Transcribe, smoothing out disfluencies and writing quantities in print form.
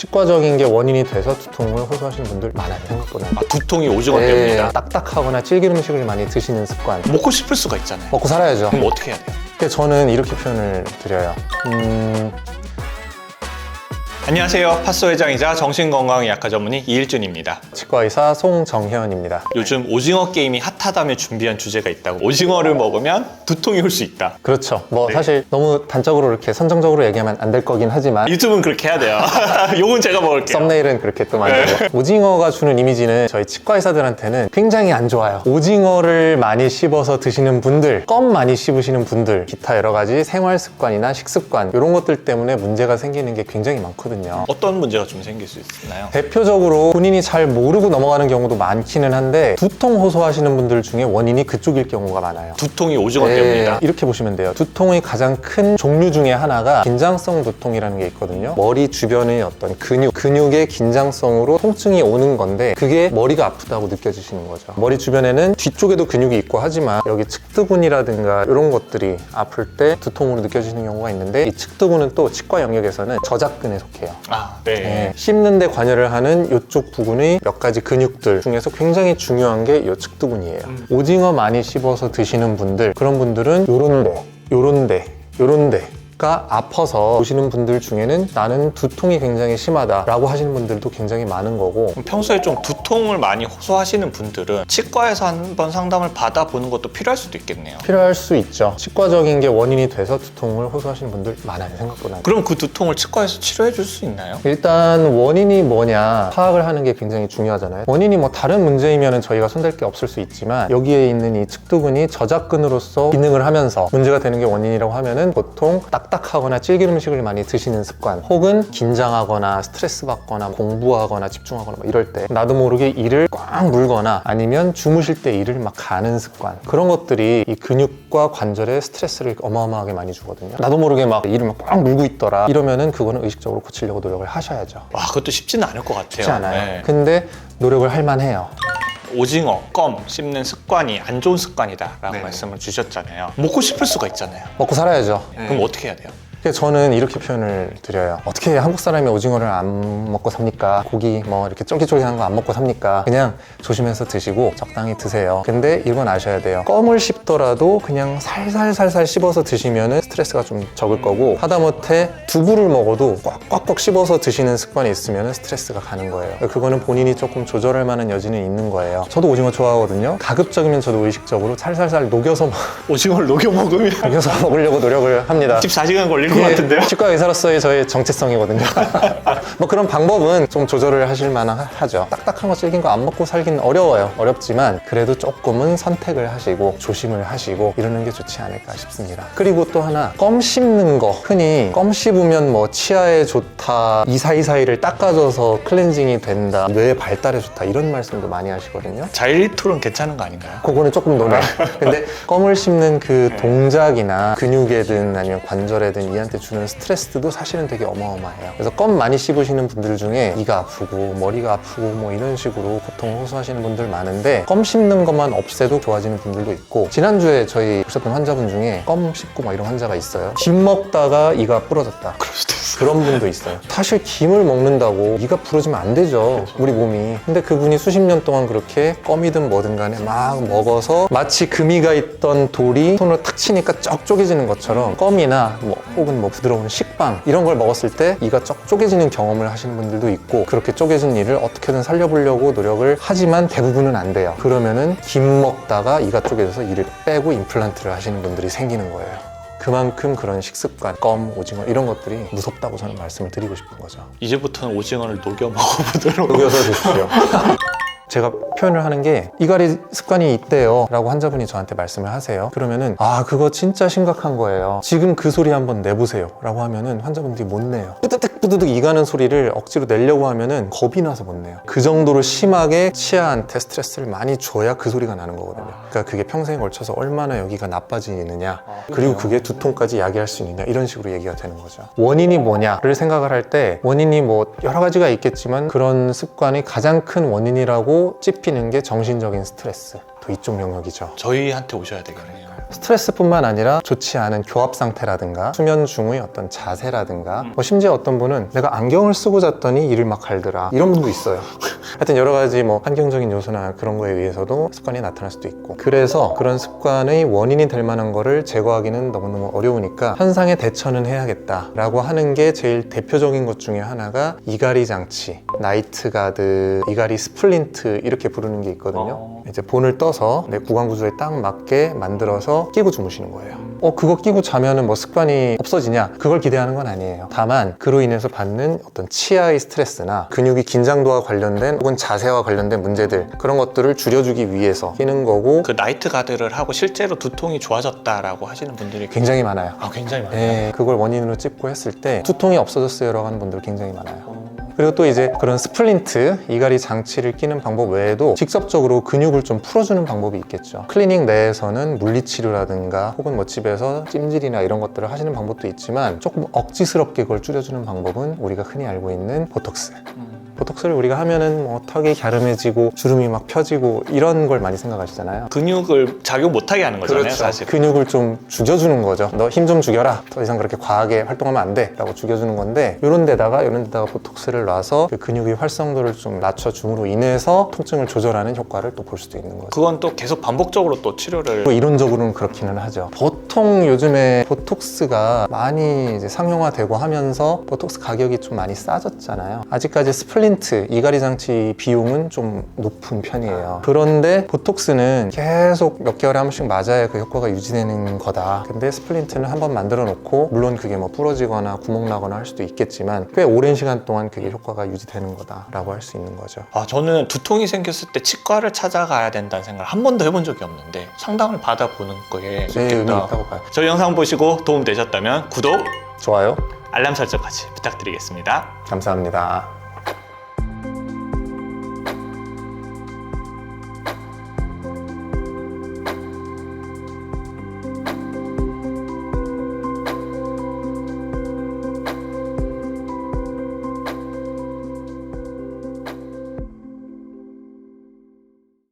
치과적인 게 원인이 돼서 두통을 호소하시는 분들 많아요, 생각보다. 두통이 오징어 때문이다. 딱딱하거나 질긴 음식을 많이 드시는 습관. 먹고 싶을 수가 있잖아요. 먹고 살아야죠. 그럼 어떻게 해야 돼요? 근데 저는 이렇게 표현을 드려요. 안녕하세요. 팟소 회장이자 정신건강의학과 전문의 이일준입니다. 치과의사 송정현입니다. 요즘 오징어 게임이 핫하다며 준비한 주제가 있다고. 오징어를 먹으면 두통이 올 수 있다. 그렇죠. 뭐 네. 사실 너무 단적으로 이렇게 선정적으로 얘기하면 안 될 거긴 하지만 유튜브는 그렇게 해야 돼요. 요건 제가 먹을게요. 썸네일은 그렇게 또 만들고 오징어가 주는 이미지는 저희 치과 의사들한테는 굉장히 안 좋아요. 오징어를 많이 씹어서 드시는 분들, 껌 많이 씹으시는 분들, 기타 여러 가지 생활 습관이나 식습관 이런 것들 때문에 문제가 생기는 게 굉장히 많거든요. 어떤 문제가 좀 생길 수 있나요? 대표적으로 본인이 잘 모르고 넘어가는 경우도 많기는 한데 두통 호소하시는 분들 중에 원인이 그쪽일 경우가 많아요. 두통이 오징어 때문이다. 이렇게 보시면 돼요. 두통의 가장 큰 종류 중에 하나가 긴장성 두통이라는 게 있거든요. 머리 주변의 어떤 근육의 긴장성으로 통증이 오는 건데 그게 머리가 아프다고 느껴지시는 거죠. 머리 주변에는 뒤쪽에도 근육이 있고 하지만 여기 측두근이라든가 이런 것들이 아플 때 두통으로 느껴지는 경우가 있는데 이 측두근은 또 치과 영역에서는 저작근에 속해요. 네. 씹는 데 관여를 하는 이쪽 부분의 몇 가지 근육들 중에서 굉장히 중요한 게 이 측두근이에요. 오징어 많이 씹어서 드시는 분들, 그런 분들은 요런 데가 아파서 오시는 분들 중에는 나는 두통이 굉장히 심하다라고 하시는 분들도 굉장히 많은 거고, 그럼 평소에 좀 두통을 많이 호소하시는 분들은 치과에서 한번 상담을 받아보는 것도 필요할 수도 있겠네요. 필요할 수 있죠. 치과적인 게 원인이 돼서 두통을 호소하시는 분들 많아요, 생각보다. 그럼 그 두통을 치과에서 치료해 줄 수 있나요? 일단 원인이 뭐냐 파악을 하는 게 굉장히 중요하잖아요. 원인이 뭐 다른 문제이면 저희가 손댈 게 없을 수 있지만 여기에 있는 이 측두근이 저작근으로서 기능을 하면서 문제가 되는 게 원인이라고 하면은 보통 딱딱하거나 질긴 음식을 많이 드시는 습관, 혹은 긴장하거나 스트레스 받거나 공부하거나 집중하거나 뭐 이럴 때 나도 모르게 이를 꽉 물거나 아니면 주무실 때 이를 막 가는 습관, 그런 것들이 이 근육과 관절에 스트레스를 어마어마하게 많이 주거든요. 나도 모르게 막 이를 막 꽉 물고 있더라 이러면은 그거는 의식적으로 고치려고 노력을 하셔야죠. 와, 그것도 쉽지는 않을 것 같아요. 쉽지 않아요. 네. 근데 노력을 할 만해요. 오징어, 껌 씹는 습관이 안 좋은 습관이다라고 네. 말씀을 주셨잖아요. 먹고 싶을 수가 있잖아요. 먹고 살아야죠. 그럼 어떻게 해야 돼요? 근데 저는 이렇게 표현을 드려요. 어떻게 한국 사람이 오징어를 안 먹고 삽니까? 고기 뭐 이렇게 쫄깃쫄깃한 거 안 먹고 삽니까? 그냥 조심해서 드시고 적당히 드세요. 근데 이건 아셔야 돼요. 껌을 씹더라도 그냥 살살살살 씹어서 드시면은 스트레스가 좀 적을 거고, 하다못해 두부를 먹어도 꽉꽉꽉 씹어서 드시는 습관이 있으면은 스트레스가 가는 거예요. 그거는 본인이 조금 조절할 만한 여지는 있는 거예요. 저도 오징어 좋아하거든요. 가급적이면 저도 의식적으로 살살살 녹여서 오징어를 녹여 먹으면 먹으려고 노력을 합니다. 24시간 걸릴 것 같은데요? 치과 의사로서의 저의 정체성이거든요. 뭐 그런 방법은 좀 조절을 하실 만하죠. 딱딱한 거 질긴 거 안 먹고 살긴 어려워요. 어렵지만 그래도 조금은 선택을 하시고 조심을 하시고 이러는 게 좋지 않을까 싶습니다. 그리고 또 하나, 껌 씹는 거. 흔히 껌 씹으면 뭐 치아에 좋다, 이 사이사이를 닦아줘서 클렌징이 된다, 뇌 발달에 좋다, 이런 말씀도 많이 하시거든요. 자일리톨은 괜찮은 거 아닌가요? 그거는 조금 논해. 근데 껌을 씹는 그 동작이나 근육에든 아니면 관절에든 이한테 주는 스트레스도 사실은 되게 어마어마해요. 그래서 껌 많이 씹으시는 분들 중에 이가 아프고 머리가 아프고 뭐 이런 식으로 고통을 호소하시는 분들 많은데, 껌 씹는 것만 없애도 좋아지는 분들도 있고, 지난주에 저희 보셨던 환자분 중에 껌 씹고 막 이런 환자가 있어요. 김 먹다가 이가 부러졌다. 그럴 수도 있어요. 그런 분도 있어요. 사실 김을 먹는다고 이가 부러지면 안 되죠, 우리 몸이. 근데 그분이 수십 년 동안 그렇게 껌이든 뭐든 간에 막 먹어서 마치 금이가 있던 돌이 손으로 탁 치니까 쩍 쪼개지는 것처럼 껌이나 뭐 혹은 뭐 부드러운 식빵 이런 걸 먹었을 때 이가 쩍 쪼개지는 경험을 하시는 분들도 있고, 그렇게 쪼개진 이를 어떻게든 살려보려고 노력을 하지만 대부분은 안 돼요. 그러면은 김 먹다가 이가 쪼개져서 이를 빼고 임플란트를 하시는 분들이 생기는 거예요. 그만큼 그런 식습관, 껌, 오징어 이런 것들이 무섭다고 저는 말씀을 드리고 싶은 거죠. 이제부터는 오징어를 녹여 먹어보도록. 녹여서 드십시오. 제가 표현을 하는 게, 이갈이 습관이 있대요 라고 환자분이 저한테 말씀을 하세요. 그러면은 그거 진짜 심각한 거예요, 지금 그 소리 한번 내보세요 라고 하면은 환자분들이 못 내요. 뿌드득 이가는 소리를 억지로 내려고 하면은 겁이 나서 못 내요. 그 정도로 심하게 치아한테 스트레스를 많이 줘야 그 소리가 나는 거거든요. 그러니까 그게 평생에 걸쳐서 얼마나 여기가 나빠지느냐, 그리고 그게 두통까지 야기할 수 있느냐, 이런 식으로 얘기가 되는 거죠. 원인이 뭐냐를 생각을 할 때 원인이 뭐 여러 가지가 있겠지만 그런 습관이 가장 큰 원인이라고 하고 찝히는 게 정신적인 스트레스. 또 이쪽 영역이죠. 저희한테 오셔야 되겠네요. 스트레스뿐만 아니라 좋지 않은 교합 상태라든가 수면 중의 어떤 자세라든가 뭐 심지어 어떤 분은 내가 안경을 쓰고 잤더니 이를 막 갈더라 이런 분도 있어요. 하여튼 여러 가지 뭐 환경적인 요소나 그런 거에 의해서도 습관이 나타날 수도 있고, 그래서 그런 습관의 원인이 될 만한 거를 제거하기는 너무너무 어려우니까 현상에 대처는 해야겠다라고 하는 게 제일 대표적인 것 중에 하나가 이갈이 장치, 나이트 가드, 이갈이 스플린트 이렇게 부르는 게 있거든요. 이제 본을 떠서 내 구강 구조에 딱 맞게 만들어서 끼고 주무시는 거예요. 그거 끼고 자면은 뭐 습관이 없어지냐? 그걸 기대하는 건 아니에요. 다만 그로 인해서 받는 어떤 치아의 스트레스나 근육이 긴장도와 관련된 혹은 자세와 관련된 문제들, 그런 것들을 줄여주기 위해서 끼는 거고. 그 나이트 가드를 하고 실제로 두통이 좋아졌다라고 하시는 분들이 굉장히 많아요. 굉장히 많아요. 네, 그걸 원인으로 찝고 했을 때 두통이 없어졌어요라고 하는 분들 굉장히 많아요. 그리고 또 이제 그런 스플린트, 이갈이 장치를 끼는 방법 외에도 직접적으로 근육을 좀 풀어주는 방법이 있겠죠. 클리닉 내에서는 물리치료라든가 혹은 뭐 집에서 찜질이나 이런 것들을 하시는 방법도 있지만, 조금 억지스럽게 그걸 줄여주는 방법은 우리가 흔히 알고 있는 보톡스. 보톡스를 우리가 하면은 뭐 턱이 갸름해지고 주름이 막 펴지고 이런 걸 많이 생각하시잖아요. 근육을 작용 못하게 하는 거잖아요. 사실. 근육을 좀 죽여주는 거죠. 너 힘 좀 죽여라. 더 이상 그렇게 과하게 활동하면 안 돼. 라고 죽여주는 건데, 이런 데다가 보톡스를 놔서 그 근육의 활성도를 좀 낮춰줌으로 인해서 통증을 조절하는 효과를 또 볼 수도 있는 거죠. 그건 또 계속 반복적으로 또 치료를. 뭐 이론적으로는 그렇기는 하죠. 보통 요즘에 보톡스가 많이 이제 상용화되고 하면서 보톡스 가격이 좀 많이 싸졌잖아요. 아직까지 스플린트, 이갈이 장치 비용은 좀 높은 편이에요. 그런데 보톡스는 계속 몇 개월에 한 번씩 맞아야 그 효과가 유지되는 거다. 근데 스플린트는 한 번 만들어 놓고, 물론 그게 뭐 부러지거나 구멍 나거나 할 수도 있겠지만 꽤 오랜 시간 동안 그게 효과가 유지되는 거다라고 할 수 있는 거죠. 저는 두통이 생겼을 때 치과를 찾아가야 된다는 생각을 한 번도 해본 적이 없는데, 상담을 받아보는 거에 네, 의미 있다고 봐요. 저희 영상 보시고 도움 되셨다면 구독, 좋아요. 알람 설정까지 부탁드리겠습니다. 감사합니다.